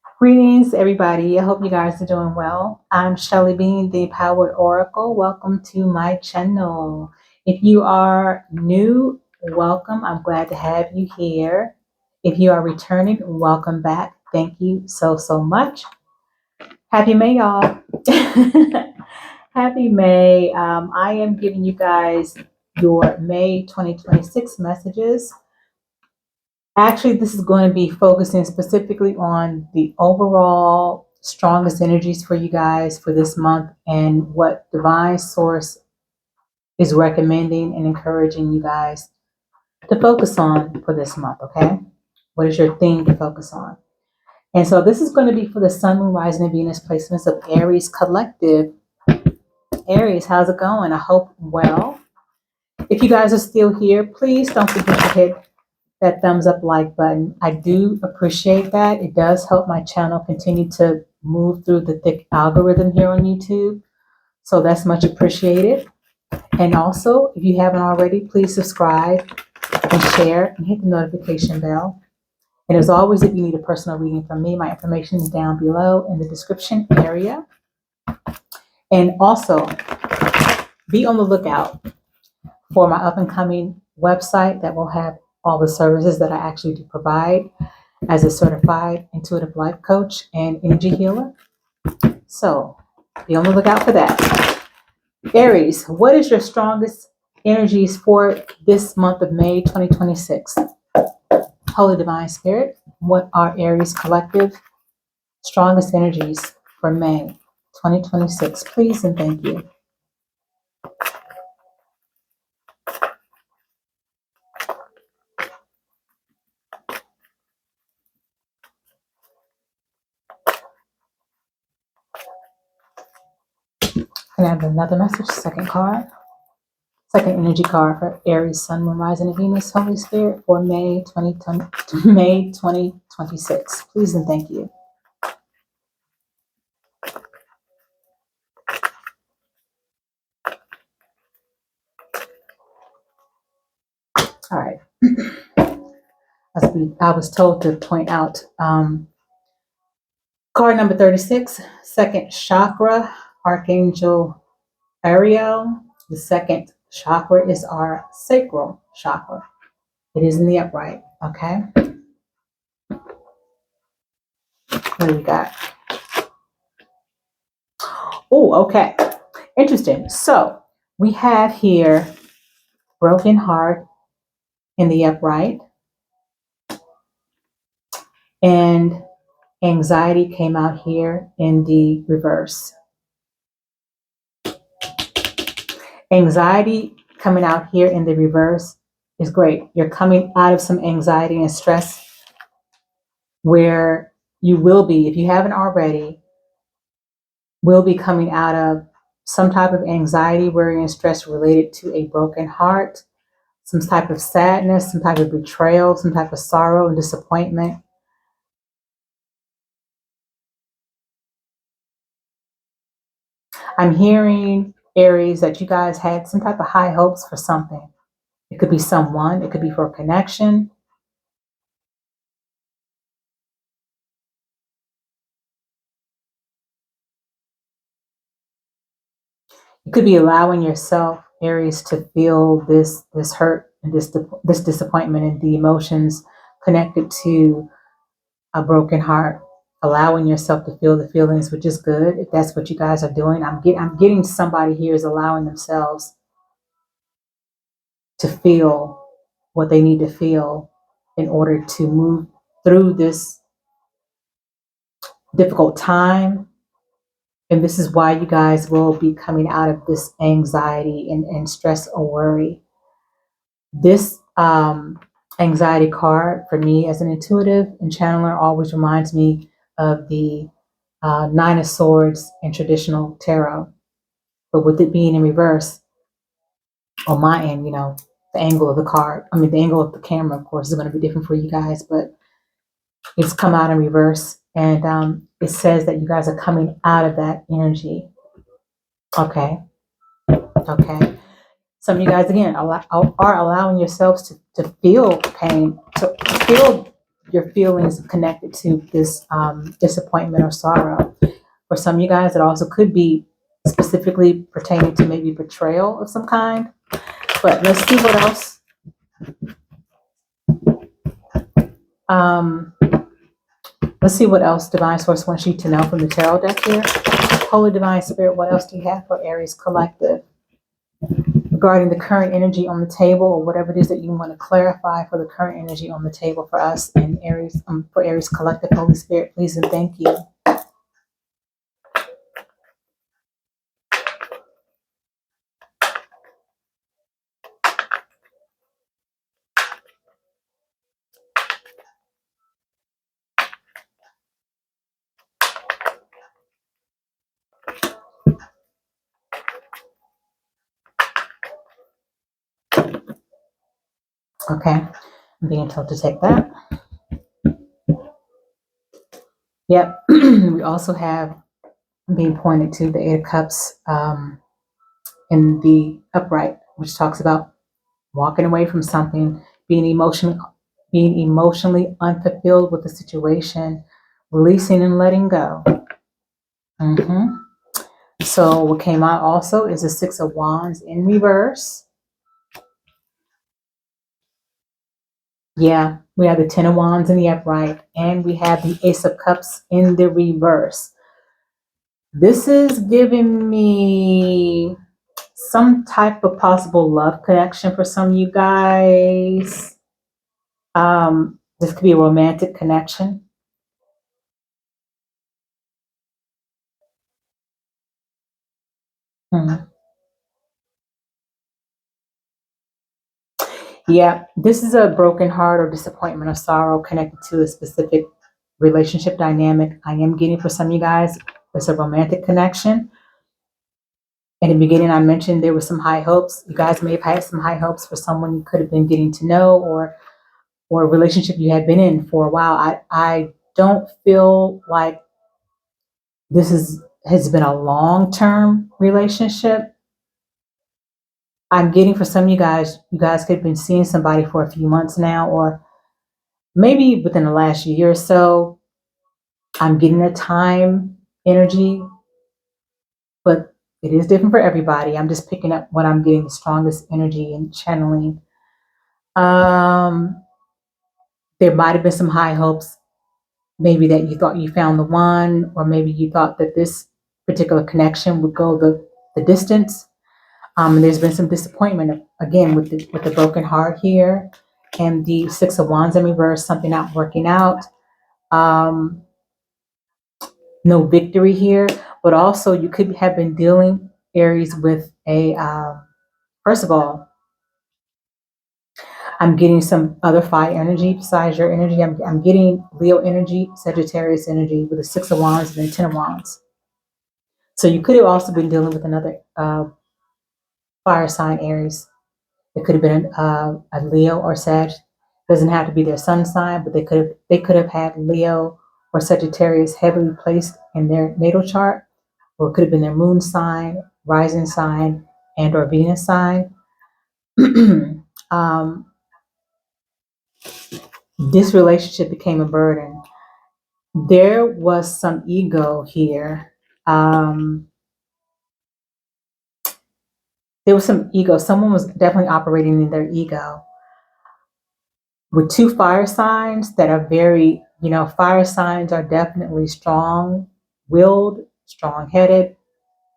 Greetings, everybody. I hope you guys are doing well. I'm Shelly Bean, the Empowered Oracle. Welcome to my channel. If you are new, welcome. I'm glad to have you here. If you are returning, welcome back. Thank you so much. Happy May, y'all. Happy May. I am giving you guys your May 2026 messages. Actually, this is going to be focusing specifically on the overall strongest energies for you guys for this month and what Divine Source is recommending and encouraging you guys to focus on for this month, okay? What is your theme to focus on? And so this is going to be for the Sun, Moon, Rising, and Venus placements of Aries Collective. Aries, how's it going? I hope well. If you guys are still here, please don't forget to hit that thumbs up like button. I do appreciate that. It does help my channel continue to move through the thick algorithm here on YouTube. So that's much appreciated. And also, if you haven't already, please subscribe and share and hit the notification bell. And as always, if you need a personal reading from me, my information is down below in the description area. And also, be on the lookout for my up and coming website that will have all the services that I actually do provide as a certified intuitive life coach and energy healer. So be on the lookout for that. Aries, what is your strongest energies for this month of May 2026? Holy Divine Spirit, what are Aries Collective strongest energies for May 2026? Please and thank you. Can I have another message? Second card. Second energy card for Aries, Sun, Moon, Rising, and Venus, Holy Spirit for May 2026. Please and thank you. All right. I was told to point out card number 36, second chakra, Archangel Ariel. The second chakra is our sacral chakra. It is in the upright, okay? What do we got? Oh, okay. Interesting. So we have here broken heart in the upright, and anxiety came out here in the reverse. Anxiety coming out here in the reverse is great. You're coming out of some anxiety and stress where you will be, if you haven't already, will be coming out of some type of anxiety, worry, and stress related to a broken heart, some type of sadness, some type of betrayal, some type of sorrow and disappointment. I'm hearing, Aries, that you guys had some type of high hopes for something. It could be someone, it could be for a connection. You could be allowing yourself, Aries, to feel this hurt and this disappointment and the emotions connected to a broken heart. Allowing yourself to feel the feelings, which is good if that's what you guys are doing. I'm getting somebody here is allowing themselves to feel what they need to feel in order to move through this difficult time. And this is why you guys will be coming out of this anxiety and stress or worry. This anxiety card for me as an intuitive and channeler always reminds me of the Nine of Swords in traditional tarot. But with it being in reverse, on my end, the angle of the card, the angle of the camera, of course, is going to be different for you guys, but it's come out in reverse. And it says that you guys are coming out of that energy. Okay. Some of you guys, again, are allowing yourselves to feel pain, to feel your feelings connected to this disappointment or sorrow. For some of you guys, it also could be specifically pertaining to maybe betrayal of some kind. But let's see what else. Um, let's see what else Divine Source wants you to know from the Tarot deck here. Holy Divine Spirit, what else do you have for Aries Collective regarding the current energy on the table, or whatever it is that you want to clarify for the current energy on the table for us in Aries, for Aries Collective? Holy Spirit, please and thank you. Okay, I'm being told to take that. Yep, we also have being pointed to the Eight of Cups in the upright, which talks about walking away from something, being emotionally unfulfilled with the situation, releasing and letting go. So what came out also is the Six of Wands in reverse. Yeah, we have the Ten of Wands in the upright, and we have the Ace of Cups in the reverse. This is giving me some type of possible love connection for some of you guys. This could be a romantic connection. Yeah, this is a broken heart or disappointment or sorrow connected to a specific relationship dynamic. I am getting for some of you guys, it's a romantic connection. In the beginning, I mentioned there were some high hopes. You guys may have had some high hopes for someone you could have been getting to know, or a relationship you had been in for a while. I don't feel like this has been a long-term relationship. I'm getting for some of you guys could have been seeing somebody for a few months now, or maybe within the last year or so. I'm getting a time energy, but it is different for everybody. I'm just picking up what I'm getting the strongest energy and channeling. There might have been some high hopes, maybe that you thought you found the one, or maybe you thought that this particular connection would go the distance. And there's been some disappointment again with the broken heart here, and the Six of Wands in reverse, something not working out. No victory here, but also you could have been dealing, Aries, with a, first of all, I'm getting some other fire energy besides your energy. I'm getting Leo energy, Sagittarius energy with the Six of Wands and the Ten of Wands. So you could have also been dealing with another fire sign, Aries. It could have been a Leo or Sag. Doesn't have to be their sun sign, but they could have had Leo or Sagittarius heavily placed in their natal chart, or it could have been their moon sign, rising sign, and or Venus sign. This relationship became a burden. There was some ego here. There was some ego. Someone was definitely operating in their ego. With two fire signs that are very, fire signs are definitely strong-willed, strong-headed,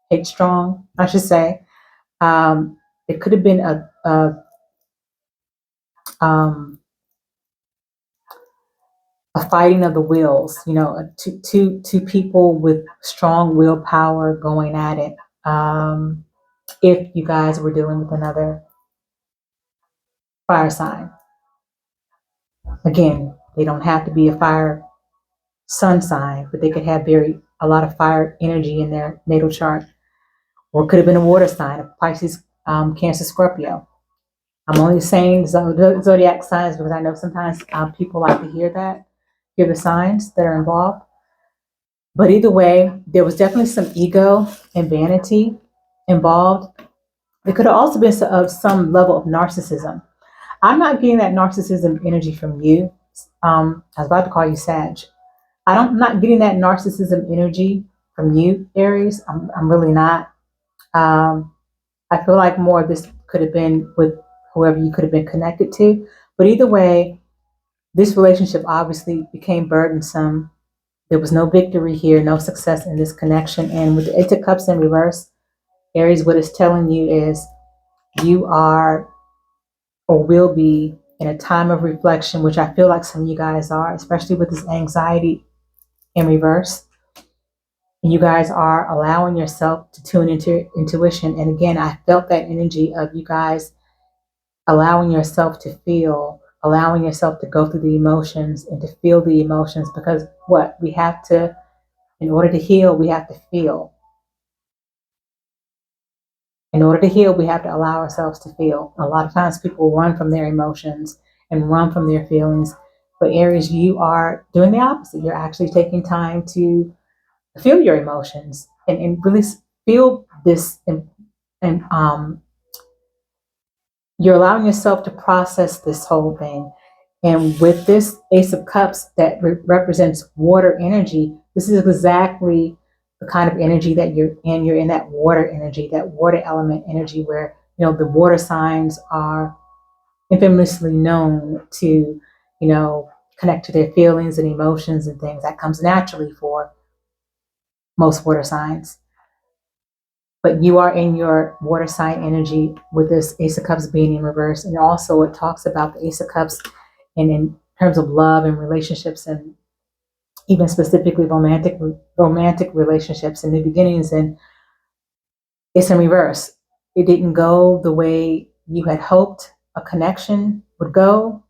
headstrong, I should say. It could have been a fighting of the wills, two people with strong willpower going at it. If you guys were dealing with another fire sign. Again, they don't have to be a fire sun sign, but they could have a lot of fire energy in their natal chart. Or it could have been a water sign, a Pisces, Cancer, Scorpio. I'm only saying zodiac signs because I know sometimes people like to hear the signs that are involved. But either way, there was definitely some ego and vanity involved. It could have also been of some level of narcissism. I'm not getting that narcissism energy from you. I was about to call you Sag. I'm not getting that narcissism energy from you, Aries. I'm really not. Um, I feel like more of this could have been with whoever you could have been connected to. But either way, this relationship obviously became burdensome. There was no victory here, no success in this connection. And with the Eight of Cups in reverse, Aries, what it's telling you is you are or will be in a time of reflection, which I feel like some of you guys are, especially with this anxiety in reverse. And you guys are allowing yourself to tune into intuition. And again, I felt that energy of you guys allowing yourself to feel, allowing yourself to go through the emotions and to feel the emotions, because what we have to, in order to heal, we have to feel. In order to heal, we have to allow ourselves to feel. A lot of times people run from their emotions and run from their feelings. But Aries, you are doing the opposite. You're actually taking time to feel your emotions and really feel this and you're allowing yourself to process this whole thing. And with this Ace of Cups that represents water energy, this is exactly the kind of energy that you're in. You're in that water energy, that water element energy where, the water signs are infamously known to, connect to their feelings and emotions and things. That comes naturally for most water signs. But you are in your water sign energy with this Ace of Cups being in reverse. And also it talks about the Ace of Cups and in terms of love and relationships and even specifically romantic relationships and new beginnings. And it's in reverse. It didn't go the way you had hoped a connection would go.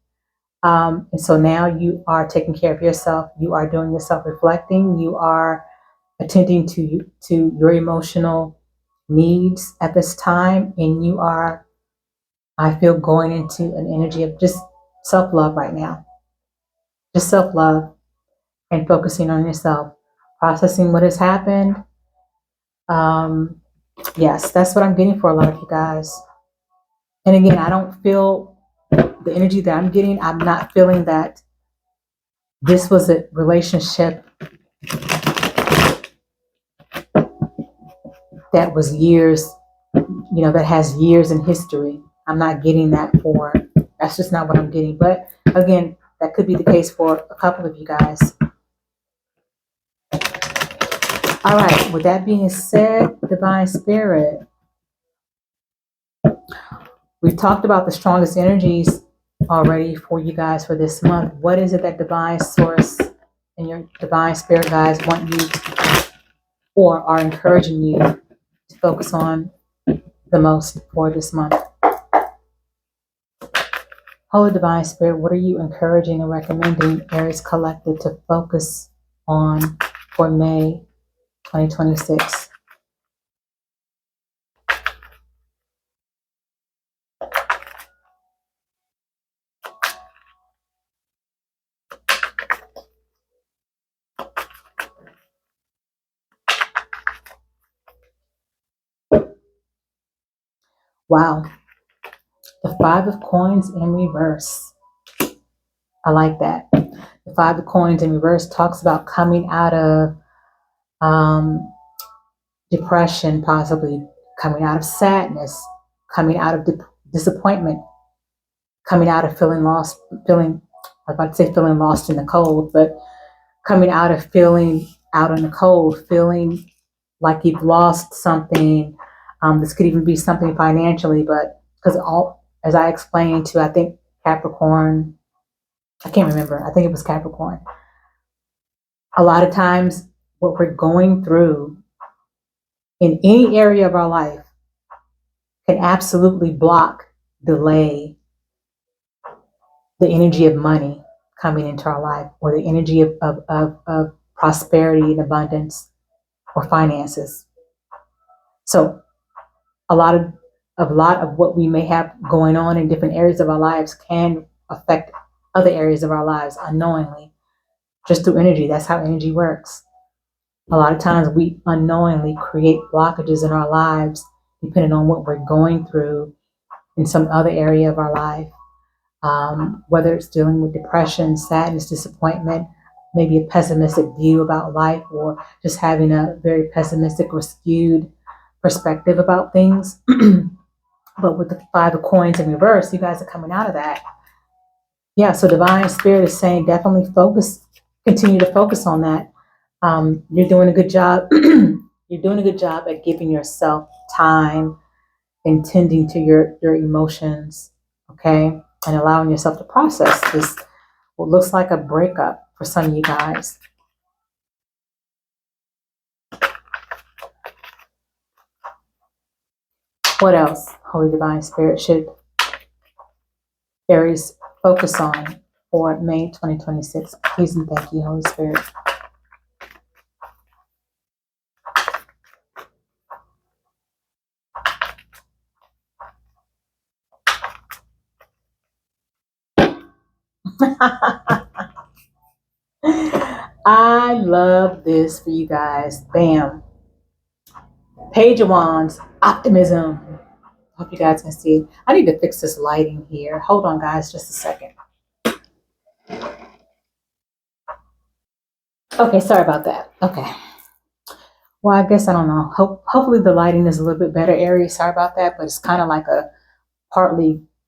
And so now you are taking care of yourself. You are doing your self-reflecting. You are attending to your emotional needs at this time, and you are, I feel, going into an energy of just self-love right now, just self-love and focusing on yourself, processing what has happened. Yes, that's what I'm getting for a lot of you guys. And again, I don't feel the energy that I'm getting. I'm not feeling that this was a relationship that was years, that has years in history. I'm not getting that for, that's just not what I'm getting. But again, that could be the case for a couple of you guys. All right, with that being said, Divine Spirit, we've talked about the strongest energies already for you guys for this month. What is it that Divine Source and your Divine Spirit guys want you or are encouraging you to focus on the most for this month? Holy Divine Spirit, what are you encouraging and recommending Aries Collective to focus on for May 2026? Wow. The Five of Coins in reverse. I like that. The Five of Coins in reverse talks about coming out of depression, possibly coming out of sadness, coming out of disappointment, coming out of feeling lost, I was about to say feeling lost in the cold, but coming out of feeling out in the cold, feeling like you've lost something. This could even be something financially, but because as I explained to, I think Capricorn, I can't remember, I think it was Capricorn. A lot of times what we're going through in any area of our life can absolutely block, delay the energy of money coming into our life or the energy of prosperity and abundance or finances. So a lot of what we may have going on in different areas of our lives can affect other areas of our lives unknowingly, just through energy. That's how energy works. A lot of times we unknowingly create blockages in our lives depending on what we're going through in some other area of our life. whether it's dealing with depression, sadness, disappointment, maybe a pessimistic view about life, or just having a very pessimistic or skewed perspective about things. But with the Five of Coins in reverse, you guys are coming out of that. Yeah, so Divine Spirit is saying definitely continue to focus on that. You're doing a good job. You're doing a good job at giving yourself time and tending to your emotions, okay? And allowing yourself to process this, what looks like a breakup for some of you guys. What else, Holy Divine Spirit, should Aries focus on for May 2026? Please and thank you, Holy Spirit. I love this for you guys. Bam. Page of Wands, optimism. Hope you guys can see. I need to fix this lighting here. Hold on, guys, just a second. Okay, sorry about that. Okay. Well, I guess I don't know. Hopefully the lighting is a little bit better, Aries. Sorry about that, but it's kind of like a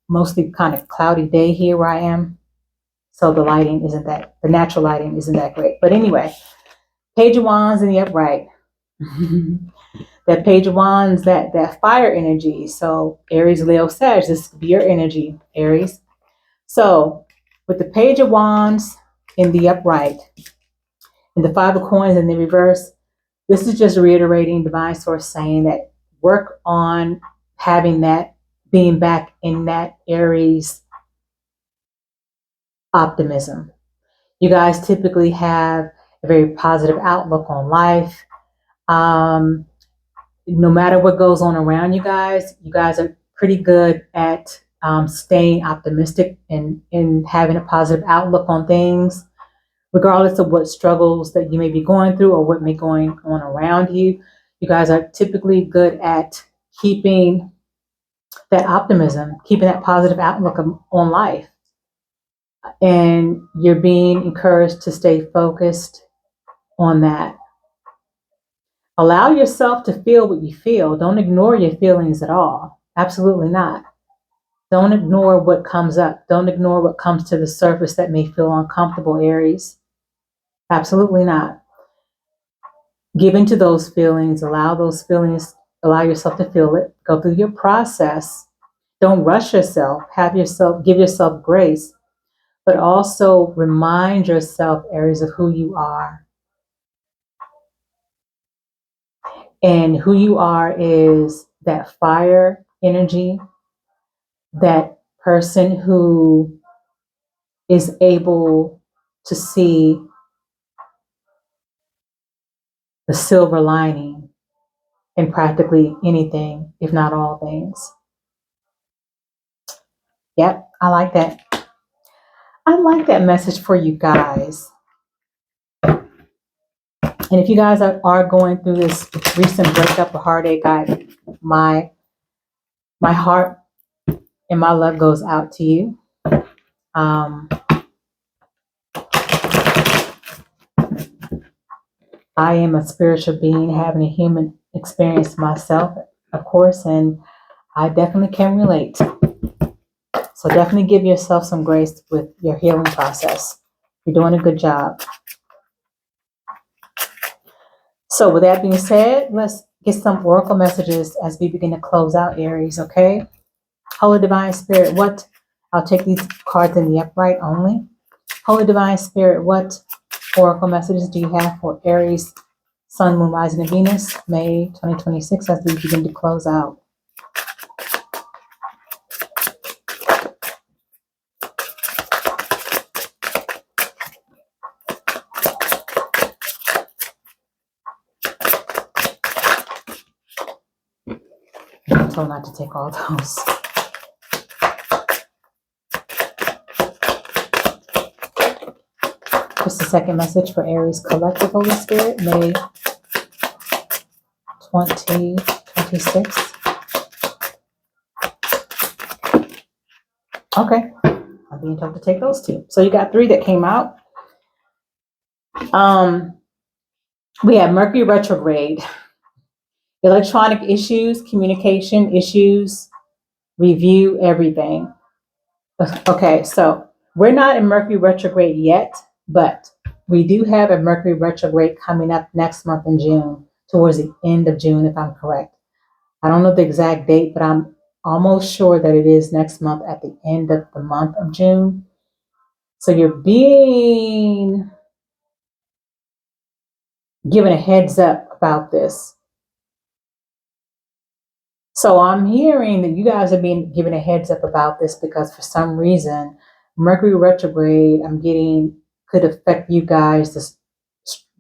mostly kind of cloudy day here where I am. So the natural lighting isn't that great. But anyway, Page of Wands in the upright. That Page of Wands, that fire energy. So Aries, Leo, Sag, this could be your energy, Aries. So with the Page of Wands in the upright and the Five of Coins in the reverse, this is just reiterating Divine Source saying that work on having that, being back in that Aries optimism. You guys typically have a very positive outlook on life. No matter what goes on around you guys are pretty good at staying optimistic and having a positive outlook on things, regardless of what struggles that you may be going through or what may be going on around you. You guys are typically good at keeping that optimism, keeping that positive outlook on life. And you're being encouraged to stay focused on that. Allow yourself to feel what you feel. Don't ignore your feelings at all. Absolutely not. Don't ignore what comes up. Don't ignore what comes to the surface that may feel uncomfortable, Aries. Absolutely not. Give into those feelings. Allow yourself to feel it. Go through your process. Don't rush yourself. Give yourself grace, but also remind yourself, Aries, of who you are. And who you are is that fire energy, that person who is able to see the silver lining in practically anything, if not all things. Yep, I like that. I like that message for you guys. And if you guys are going through this recent breakup or heartache, my heart and my love goes out to you. I am a spiritual being having a human experience myself, of course, and I definitely can relate. So definitely give yourself some grace with your healing process. You're doing a good job. So with that being said, let's get some oracle messages as we begin to close out, Aries, okay? Holy Divine Spirit, I'll take these cards in the upright only. Holy Divine Spirit, what oracle messages do you have for Aries, Sun, Moon, Rising, and Venus, May 2026, as we begin to close out? I'm told not to take all those. Just a second message for Aries Collective, Holy Spirit, May 2026. Okay. I'm being told to take those two. So you got 3 that came out. We have Mercury retrograde, electronic issues, communication issues, review everything. Okay, so we're not in Mercury retrograde yet, but we do have a Mercury retrograde coming up next month in June, towards the end of June, if I'm correct. I don't know the exact date, but I'm almost sure that it is next month at the end of the month of June. So you're being given a heads up about this. So I'm hearing that you guys are being given a heads up about this because for some reason, Mercury retrograde, I'm getting, could affect you guys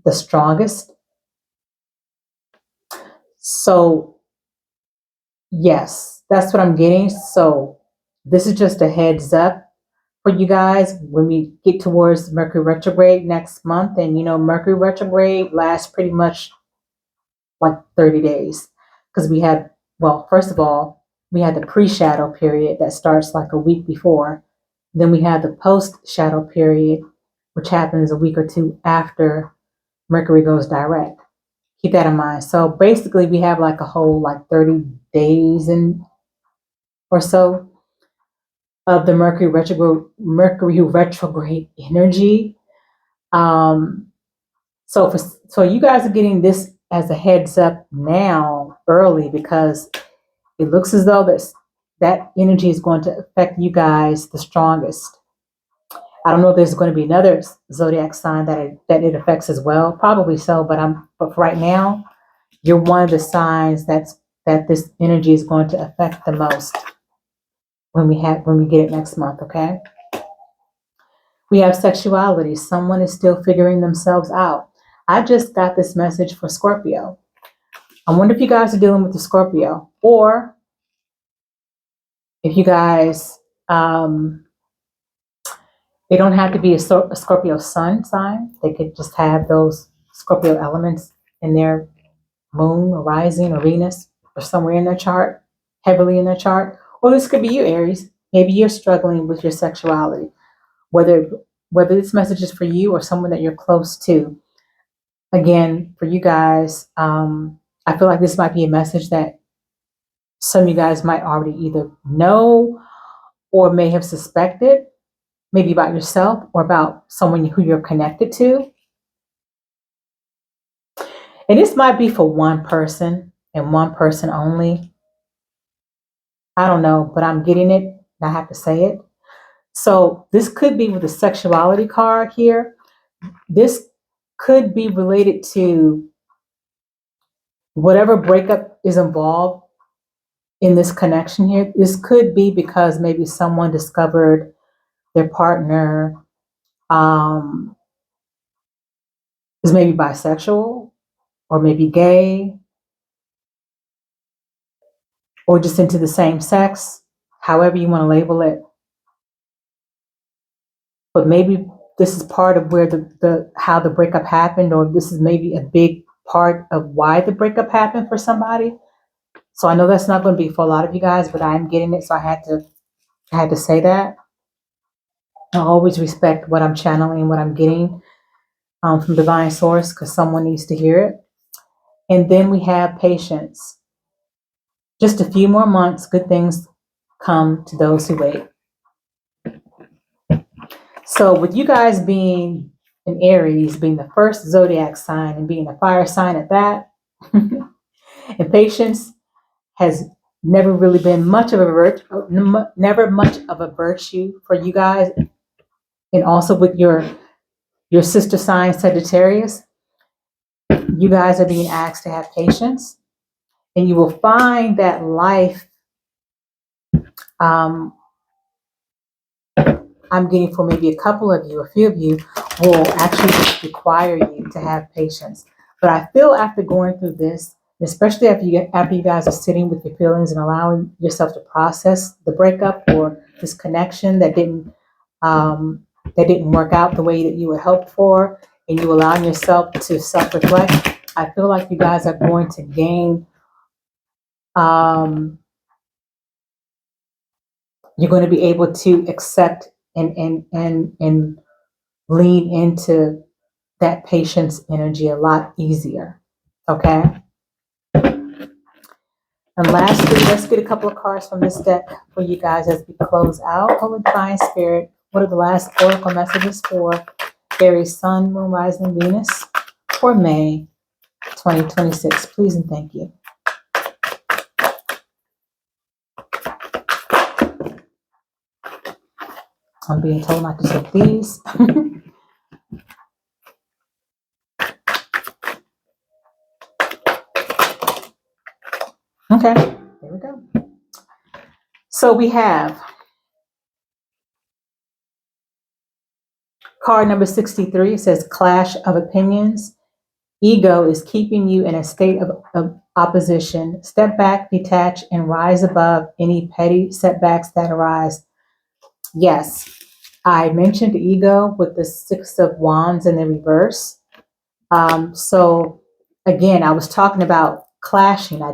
the strongest. So yes, that's what I'm getting. So this is just a heads up for you guys when we get towards Mercury retrograde next month. And you know, Mercury retrograde lasts pretty much like 30 days because we had, well, first of all, we had the pre-shadow period that starts like a week before. Then we had the post-shadow period, which happens a week or two after Mercury goes direct. Keep that in mind. So basically, we have like a whole like 30 days and or so of the Mercury retrograde energy. So you guys are getting this as a heads up now, early, because it looks as though that energy is going to affect you guys the strongest. I don't know if there's going to be another zodiac sign that it affects as well. Probably so, but for right now, you're one of the signs that this energy is going to affect the most when we get it next month. Okay. We have sexuality. Someone is still figuring themselves out. I just got this message for Scorpio. I wonder if you guys are dealing with the Scorpio, or if you guys, they don't have to be a Scorpio sun sign. They could just have those Scorpio elements in their moon or rising or Venus or somewhere in their chart, heavily in their chart. Or this could be you, Aries. Maybe you're struggling with your sexuality, whether this message is for you or someone that you're close to. Again, for you guys, I feel like this might be a message that some of you guys might already either know or may have suspected, maybe about yourself or about someone who you're connected to. And this might be for one person and one person only. I don't know, but I'm getting it. I have to say it. So this could be with the sexuality card here. This could be related to whatever breakup is involved in this connection here. This could be because maybe someone discovered their partner is maybe bisexual or maybe gay or just into the same sex, however you want to label it. But maybe this is part of where the how the breakup happened, or this is maybe a big part of why the breakup happened for somebody. So I know that's not going to be for a lot of you guys, but I'm getting it, so I had to say that. I always respect what I'm channeling, what I'm getting from divine source, because someone needs to hear it. And then we have patience. Just a few more months, good things come to those who wait. So with you guys being an Aries, being the first zodiac sign and being a fire sign at that, and patience has never really been much of never much of a virtue for you guys, and also with your sister sign Sagittarius, you guys are being asked to have patience, and you will find that life, um, I'm getting for maybe a couple of you, a few of you, will actually require you to have patience. But I feel after going through this, especially after you guys are sitting with your feelings and allowing yourself to process the breakup or this connection that didn't work out the way that you had hoped for, and you allowing yourself to self-reflect, I feel like you guys are going to gain. You're going to be able to accept and lean into that patience energy a lot easier. Okay. And lastly, let's get a couple of cards from this deck for you guys as we close out. Holy Divine Spirit, what are the last oracle messages for Aries, Sun, Moon, Rising, Venus for May 2026? Please and thank you. I'm being told not to take these. Okay, there we go. So we have card number 63. It says Clash of Opinions. Ego is keeping you in a state of opposition. Step back, detach, and rise above any petty setbacks that arise. Yes, I mentioned ego with the Six of Wands in the reverse. So again, I was talking about clashing. I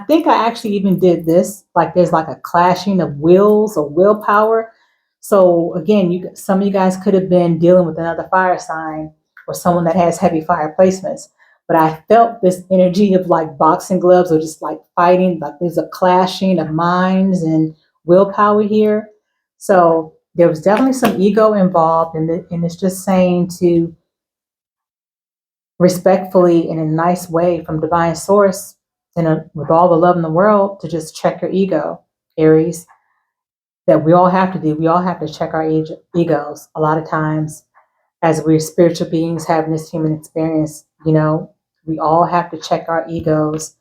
think I actually even did this. Like there's like a clashing of wills or willpower. So again, some of you guys could have been dealing with another fire sign or someone that has heavy fire placements. But I felt this energy of like boxing gloves or just like fighting. Like there's a clashing of minds and willpower here. So there was definitely some ego involved, and it's just saying to respectfully in a nice way from divine source and with all the love in the world to just check your ego, Aries. That we all have to do. We all have to check our egos. A lot of times, as we're spiritual beings having this human experience, we all have to check our egos.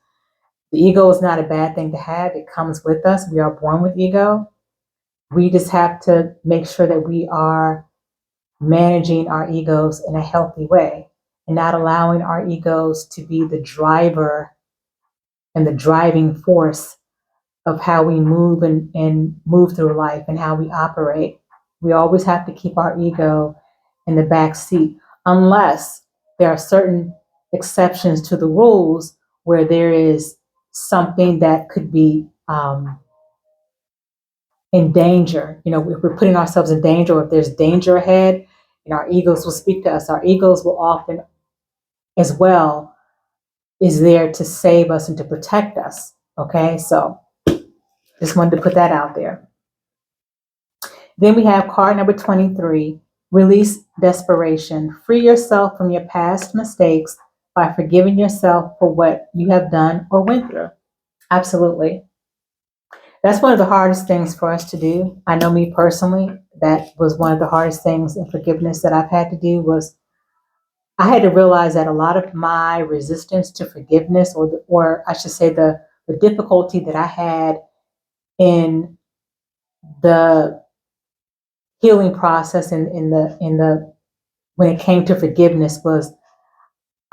The ego is not a bad thing to have. It comes with us. We are born with ego. We just have to make sure that we are managing our egos in a healthy way and not allowing our egos to be the driver and the driving force of how we move and move through life and how we operate. We always have to keep our ego in the back seat, unless there are certain exceptions to the rules where there is something that could be in danger. If we're putting ourselves in danger, or if there's danger ahead, our egos will speak to us. Our egos will often, as well, is there to save us and to protect us. Okay, so just wanted to put that out there. Then we have card number 23, release desperation. Free yourself from your past mistakes by forgiving yourself for what you have done or went through. Absolutely. That's one of the hardest things for us to do. I know me personally, that was one of the hardest things in forgiveness that I've had to do. Was I had to realize that a lot of my resistance to forgiveness, or I should say the difficulty that I had in the healing process in the when it came to forgiveness, was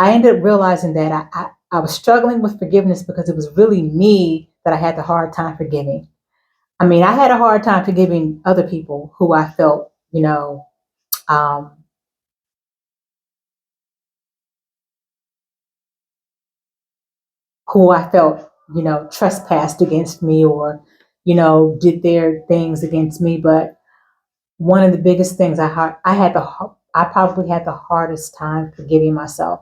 I ended up realizing that I was struggling with forgiveness because it was really me that I had the hard time forgiving. I mean, I had a hard time forgiving other people who I felt, um, trespassed against me, or, did their things against me. But one of the biggest things I probably had the hardest time forgiving myself.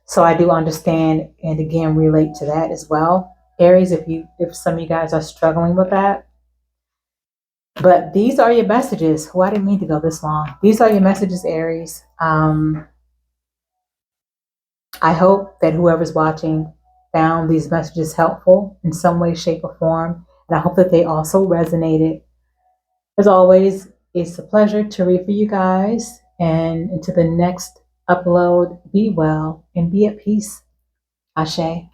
So I do understand and again relate to that as well. Aries, if some of you guys are struggling with that. But these are your messages. I didn't mean to go this long. These are your messages, Aries. I hope that whoever's watching found these messages helpful in some way, shape, or form. And I hope that they also resonated. As always, it's a pleasure to read for you guys. And until the next upload, be well and be at peace. Ashe.